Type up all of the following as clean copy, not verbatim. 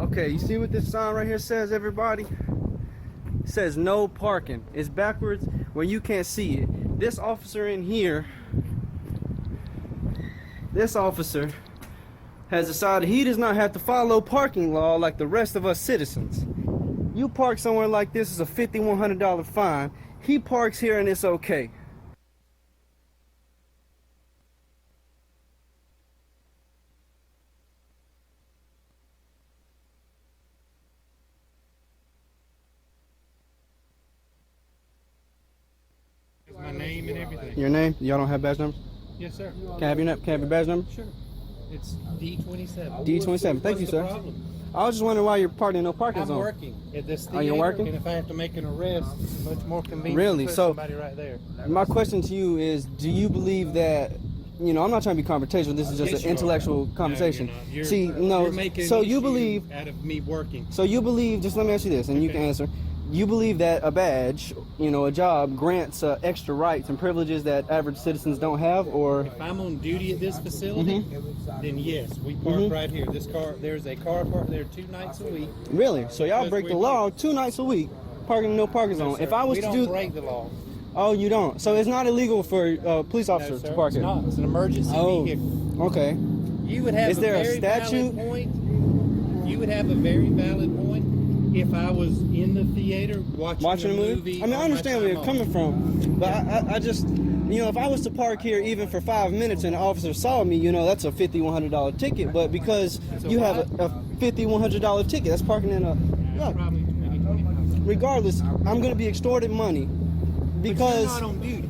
Okay, you see what this sign right here says, everybody? It says no parking. It's backwards where you can't see it. This officer in here, this officer has decided he does not have to follow parking law like the rest of us citizens. You park somewhere like this, is a $5,100 fine. He parks here and it's okay. My name and everything. Your name? Y'all don't have badge numbers? Yes, sir. Can I have your badge number? Sure. It's D27. D27. Thank you, sir. I was just wondering why you're parking in no parking zone. I'm working at this theater. Are you working? And if I have to make an arrest, it's much more convenient Really? to put So, somebody right there. My question to you is, do you believe that, you know, I'm not trying to be confrontational, this is just Yes, an intellectual conversation. No, See, no, you're making so an you issue believe, out of me working. so you believe, just let me ask you this, and you can answer. You believe that a badge, you know, a job grants extra rights and privileges that average citizens don't have, or? If I'm on duty at this facility, then yes, we park right here. This car, there's a car parked there 2 nights a week. Really? So y'all break the law 2 nights a week, parking in no parking zone. Sir, If I was we to don't break the law. Oh, you don't? So it's not illegal for police officers No, sir, to park it's here? not. It's an emergency vehicle. Okay. You would have Is there a very statute? valid point. You would have a very valid point if I was in the theater watching a movie. I mean, I understand where you're coming from, but I just, you know, if I was to park here even for 5 minutes and the officer saw me, you know, that's a $5,100 ticket. But because you have a $5,100 ticket, that's parking in a, look, Probably 20, 25. regardless, I'm going to be extorted money because But you're not on duty.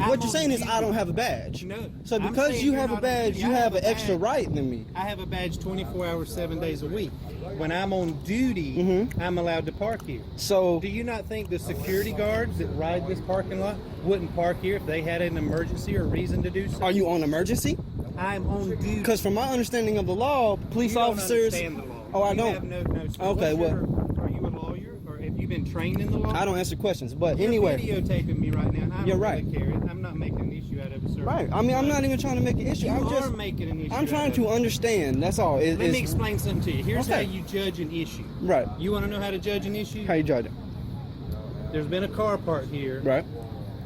what you're saying is I don't have a badge. No. So I'm because saying you you're have a not on badge, duty. you I have have an a extra badge. right than me. I have a badge 24 hours, 7 days a week. When I'm on duty, I'm allowed to park here. So Do you not think the security guards that ride this parking lot wouldn't park here if they had an emergency or reason to do so? are you on emergency? I'm on duty. Because from my understanding of the law, police You don't officers. understand the law. Oh, I You don't. have no, sir. Okay, What's well. are you a lawyer or have you been trained in the law? I don't answer questions, but You're anyway. videotaping me right now. And I don't You're really right. care. I'm not making an issue out of it, sir. Right. I mean, I'm not even trying to make an issue. You I'm are just. making an issue. I'm trying out to of it. understand. That's all. Let me explain something to you. Here's Okay. how you judge an issue. Right. You want to know how to judge an issue? How you judge it? There's been a car parked here Right.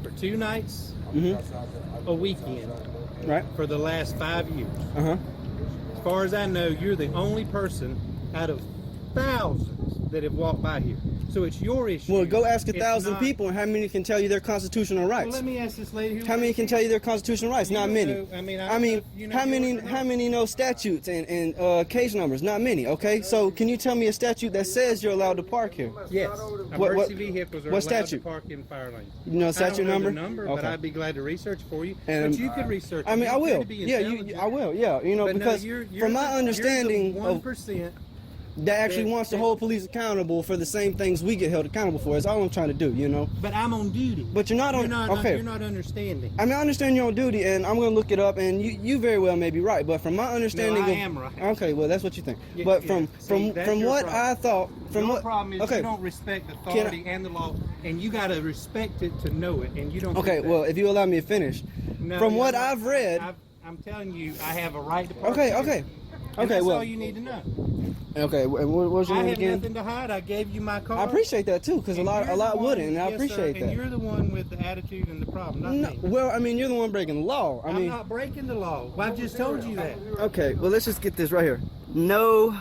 for 2 nights Mm-hmm. a weekend Right. for the last 5 years. Uh huh. As far as I know, you're the only person out of thousands that have walked by here. So it's your issue. Well, go ask It's 1,000 not- people, and how many can tell you their constitutional Well, rights? let me ask this lady. How many can tell you their constitutional rights? Not don't many. know- I mean, I I don't mean, know if you know how yours many? or not. How many know statutes and case numbers? Not many. Okay, so can you tell me a statute that says you're allowed to park here? Yes. What- Emergency vehicles are what allowed statute? to park in fire lanes. You know I statute don't know number? the number, but Okay. I'd be glad to research for you. And- But you could research. I mean, You I appear will. to be Yeah, intelligent. I will. Yeah, you know, But no, because you're from my the understanding of 1%. that actually wants to hold police accountable for the same things we get held accountable for. Is all I'm trying to do, you know. But I'm on duty. But you're not on. Okay. You're not understanding. I mean, I understand you're on duty, and I'm going to look it up, and you very well may be right. But from my understanding, I am right. Okay, well, that's what you think. Yeah, but yeah. from See, that's from your what problem. I thought, from Your what problem is okay, you don't respect authority and the law, and you got to respect it to know it, and you don't. okay, do that. well, if you allow me to finish, No, from you're what not. I've read, I'm telling you, I have a right to park okay, here. okay, And okay, that's well, all you need to know. okay, and what was your I name have again? nothing to hide. I gave you my car. I appreciate that too, because a And lot you're the one- wouldn't, and I yes, appreciate sir, that. And you're the one with the attitude and the problem, not No, me. well, I mean, you're the one breaking the law. I I'm mean, not breaking the law. Well, I've just told you that. okay, well, let's just get this right here. No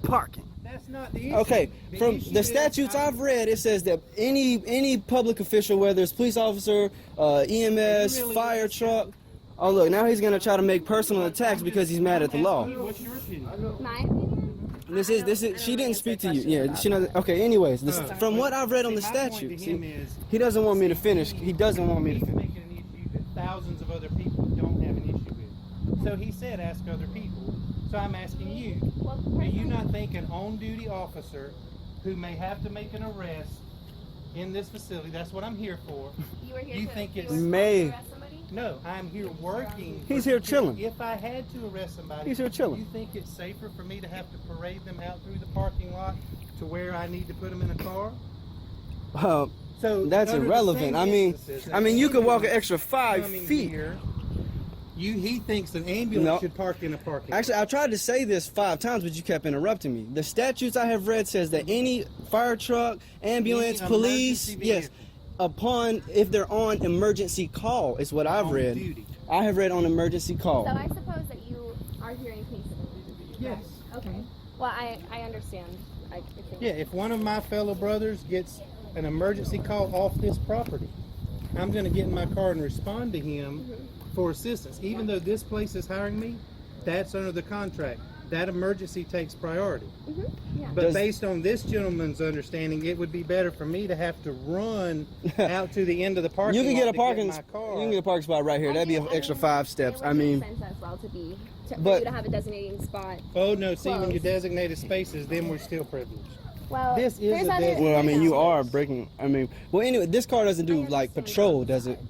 parking. That's not the issue. Okay, from issue the is statutes I've read, it says that any public official, whether it's police officer, EMS, really fire like- truck. Oh look, now he's gonna try to make personal attacks because he's mad at the law. What's your opinion? My opinion? This is. She didn't speak to you. Yeah, she not. Okay. Anyways, from what I've read on the See, my point to statute, him see, is he doesn't want me to finish. He doesn't want me he's to finish. making an issue that thousands of other people don't have an issue with. So he said, ask other people. So I'm asking you, do you not think an on-duty officer who may have to make an arrest in this facility, that's what I'm here for. You were here You to, think you it's- were supposed May. to arrest somebody? No, I'm here working. He's for here security. chilling. If I had to arrest somebody, He's here chilling. You think it's safer for me to have to parade them out through the parking lot to where I need to put them in a car? So that's under the irrelevant. same I mean, instances, you could walk an anyone extra 5 coming feet. here He thinks an ambulance should park in a parking lot. Actually, I tried to say this 5 times, but you kept interrupting me. The statutes I have read says that any fire truck, ambulance, Any police, emergency yes, if they're on emergency call, is what I've read. Duty. I have read on emergency call. So I suppose that you are here in case of. Yes. Right. Okay. Well, I understand. I think. Yeah, if one of my fellow brothers gets an emergency call off this property, I'm going to get in my car and respond to him for assistance. Even though this place is hiring me, that's under the contract. That emergency takes priority. Yeah. But based on this gentleman's understanding, it would be better for me to have to run out to the end of the parking lot. You can get a parking. my car. You can get a parking spot right here. That'd be an extra 5 steps. It I would mean, make sense as well for you to have a designating spot. Oh no! See, when you Closed. designated spaces, then we're still privileged. Well, This is there's a other- designated- well, I mean, you there's are others. breaking. I mean, well, anyway, this car doesn't do I like understand patrol, both does it? sides.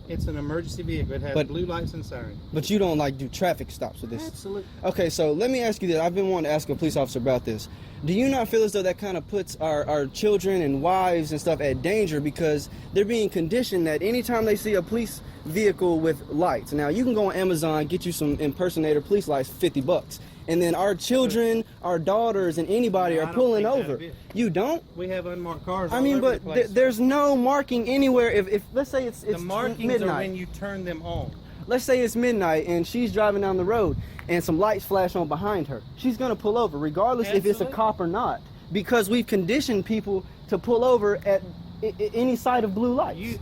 It's an emergency vehicle. It has But- blue lights and sirens. But you don't like do traffic stops with this. Absolutely. Okay, so let me ask you this. I've been wanting to ask a police officer about this. Do you not feel as though that kind of puts our children and wives and stuff at danger because they're being conditioned that anytime they see a police vehicle with lights, now you can go on Amazon, get you some impersonator police lights, $50. And then our children, our daughters, and anybody No, I are don't pulling think over. that'd be- You don't? We have unmarked cars. I all mean, over but the place. there's no marking anywhere. If let's say it's The markings midnight. are when you turn them on. Let's say it's midnight and she's driving down the road and some lights flash on behind her. She's gonna pull over regardless if it's a Absolutely. cop or not, because we've conditioned people to pull over at any sight of blue lights. You,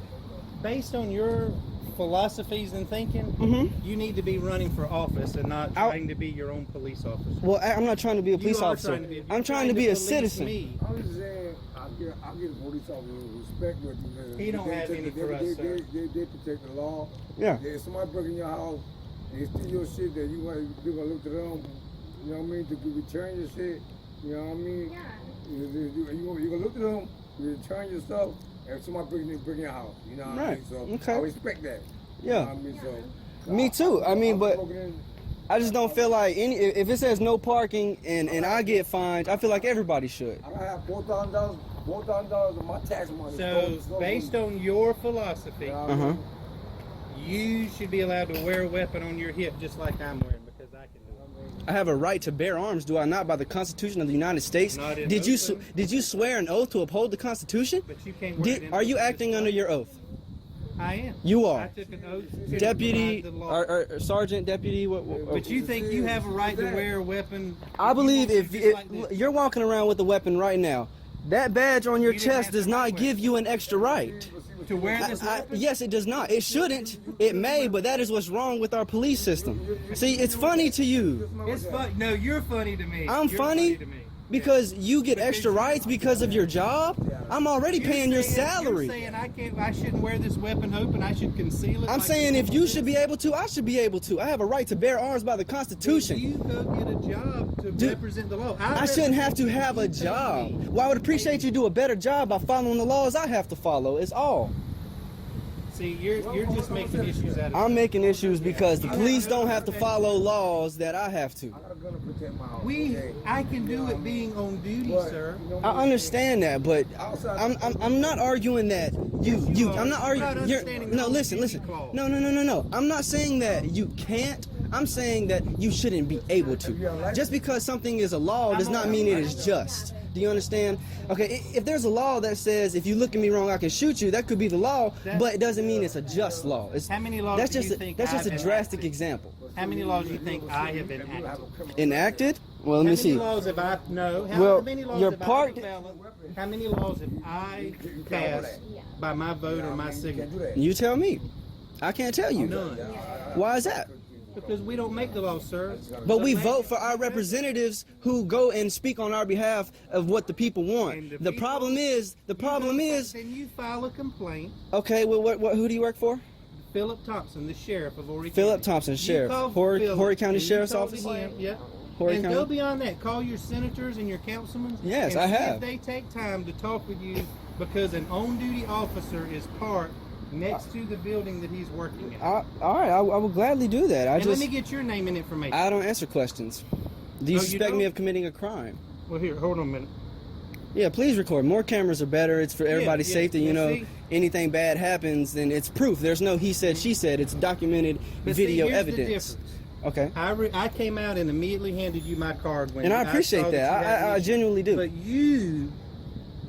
based on your philosophies and thinking, you need to be running for office and not trying to be your own police officer. Well, I'm not trying to be a police You are officer. trying to be- I'm you're trying to be a police citizen. me. I'm just saying, I get a police officer respect with you. He don't have any for us, sir. They protect the law. Yeah. If somebody break in your house, they steal your shit, that you gonna look to them, you know what I mean, to return your shit. You know what I mean? Yeah. You gonna look to them, return your stuff, and somebody break in your house. You know what I Right. mean? So Okay. I respect that. Yeah. You know what I mean? So, Me too. I mean, but broken in- I just don't feel like if it says no parking and I get fined, I feel like everybody should. I gotta have $4,000 of my tax money. So, based on your philosophy, You know what I mean? you should be allowed to wear a weapon on your hip just like I'm wearing, because I can do it. I have a right to bear arms, do I not, by the Constitution of the United States? Not in Did you oath. did you swear an oath to uphold the Constitution? But you can't wear it in Are you oath. acting under your oath? I am. You are. I took an oath to Deputy provide the law. or sergeant, deputy, what But you think you have a right to wear a weapon? I believe you if, want to, just like this. you're walking around with a weapon right now, that badge on your You didn't chest have does to not wear give you an extra right. to wear this weapon? Yes, it does not. It shouldn't. It may, but that is what's wrong with our police system. See, it's funny to you It's funny. No, you're funny to me. I'm You're funny? to me. because you get extra rights because of your job. I'm already paying your You're salary. saying I shouldn't wear this weapon open. I should conceal it. I'm like saying you if you should be able to, I should be able to. I have a right to bear arms by the Constitution. You go get a job to represent the law. I shouldn't have to have a job. Well, I would appreciate you do a better job by following the laws I have to follow. It's all. See, you're just making issues out of it. I'm making issues because the police don't have to follow laws that I have to. I got a gun to protect my house. I can do it being on duty, But, sir. you know what I I mean? understand that, but I'm not arguing that I'm not arguing. No, listen. No. I'm not saying that you can't. I'm saying that you shouldn't be able to. Just because something is a law does not mean it is just. Do you understand? Okay, if there's a law that says if you look at me wrong, I can shoot you, that could be the law, but it doesn't mean it's a just law. How many laws That's do just you think that's just I've a drastic example. How many laws do you think I have enacted? Enacted? Well, let me How many see. laws have I Well, many laws you're have part- how many laws have I passed by my vote or my signature? You tell me. I can't tell you. None. Why is that? Because we don't make the laws, sir. But we vote for our representatives who go and speak on our behalf of what the people want. The problem is, Then you file a complaint. okay, well, who do you work for? Philip Thompson, the sheriff of Horry County. Philip Thompson, sheriff. Horry County Sheriff's Office? Yeah. Horry And County? go beyond that. Call your senators and your councilmen. Yes, and I see have. If they take time to talk with you, because an on-duty officer is parked next to the building that he's working at. All right, I will gladly do that. And let me get your name and information. I don't answer questions. Do you Oh, you suspect me don't? of committing a crime? Well, here, hold on a minute. Yeah, please record. More cameras are better. It's for everybody's yeah, safety. You yeah, know, see? anything bad happens, then it's proof. There's no he said, she said. It's documented But see, video here's the evidence. difference. Okay. I came out and immediately handed you my card when And I appreciate saw that. you had an I issue. genuinely do. But you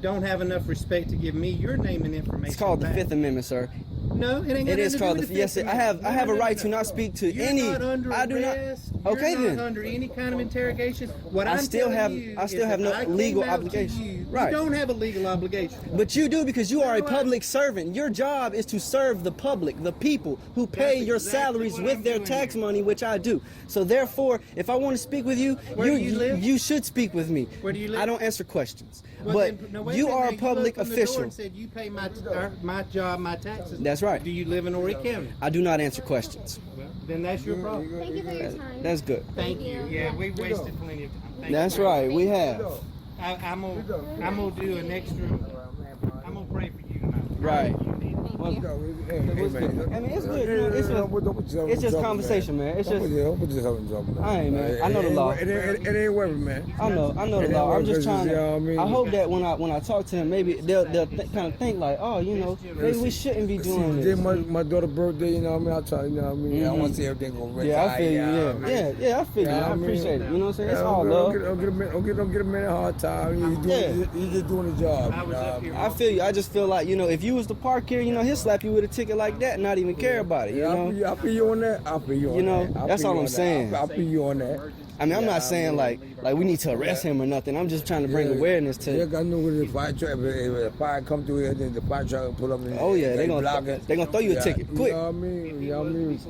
don't have enough respect to give me your name and information. It's called the back. Fifth Amendment, sir. No, it ain't got It is nothing to do called with the. the Yes, Fifth I have. Amendment. I have a No, right no, to no. not speak to You're any. not under I do not. arrest. Okay, You're then. not under any kind of interrogation. What I I'm still telling have- you I still is have that no I came legal out to obligation. You. Right. You don't have a legal obligation. But you do, because you are a No, I- public servant. Your job is to serve the public, the people who pay That's your exactly salaries what with I'm their doing tax here. money, which I do. So therefore, if I want to speak with you, Where do you live? you should speak with me. Where do you live? I don't answer questions. Well, but then, no, wait you minute, are now, a public looked from the door official. and said you pay my job, my taxes. That's right. Do you live in Horry County? I do not answer questions. Well, then that's your problem. Thank you for your time. That's good. Thank you. Yeah, we wasted plenty of time. Thank That's you. right. We have. I'm gonna do an extra. I'm gonna pray for you tonight. Right. You need it. Thank you. Hey, man. I mean, it's good. You know, it's just conversation, man. It's just. I ain't, man. I know the law. It ain't working, man. I know the It law. I'm ain't just trying working, you know to. what I mean? I hope that when I talk to them, maybe they'll kind of think like, oh, you know, maybe we shouldn't be doing See, this. my daughter's birthday, you know what I mean? I try, you know what I mean? I want to see everything go right. Yeah, I feel you. Yeah, I feel you. Yeah, I I mean, appreciate it. You know what I'm saying? It's Yeah, all love. Don't get a man a hard time. He's just doing the job. I was up here. I feel you. I just feel like, you know, if you was to park here, you know, he'll slap you with a ticket like that and not even care about it. You know. I feel you on that. I feel you on You know, that. I that's feel all you I'm on that. saying. I feel you on that. I mean, I'm Yeah, not saying like we need to arrest him or nothing. I'm just trying to bring awareness to. Yeah, I know when the fire truck, if the fire come through here, then the fire truck will pull up. And Oh yeah, they block it. gonna throw you a ticket You quick. know what I mean? You know what I mean?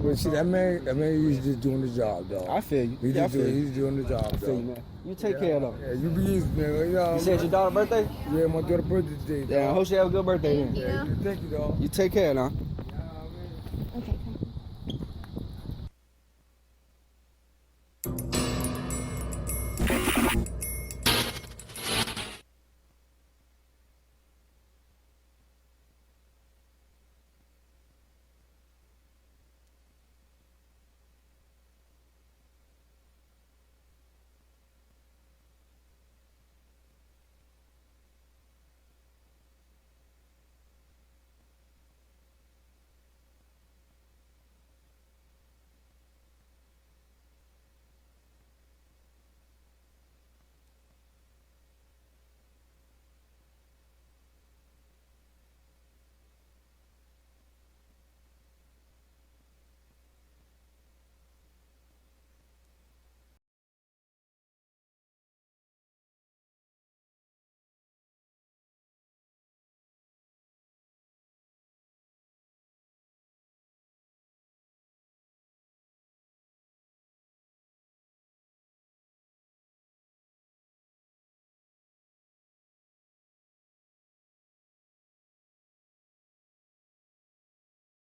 But see, that man, he's just doing the job, dog. I feel you. He's Yeah, I just feel you. he's doing the job, I feel you, dog. man. You take care though. Yeah, you be easy, man. You know You said your daughter's birthday? Yeah, my daughter's birthday today. Yeah, I hope she have a good birthday then. Thank you. Thank you, dog. You take care now. Okay.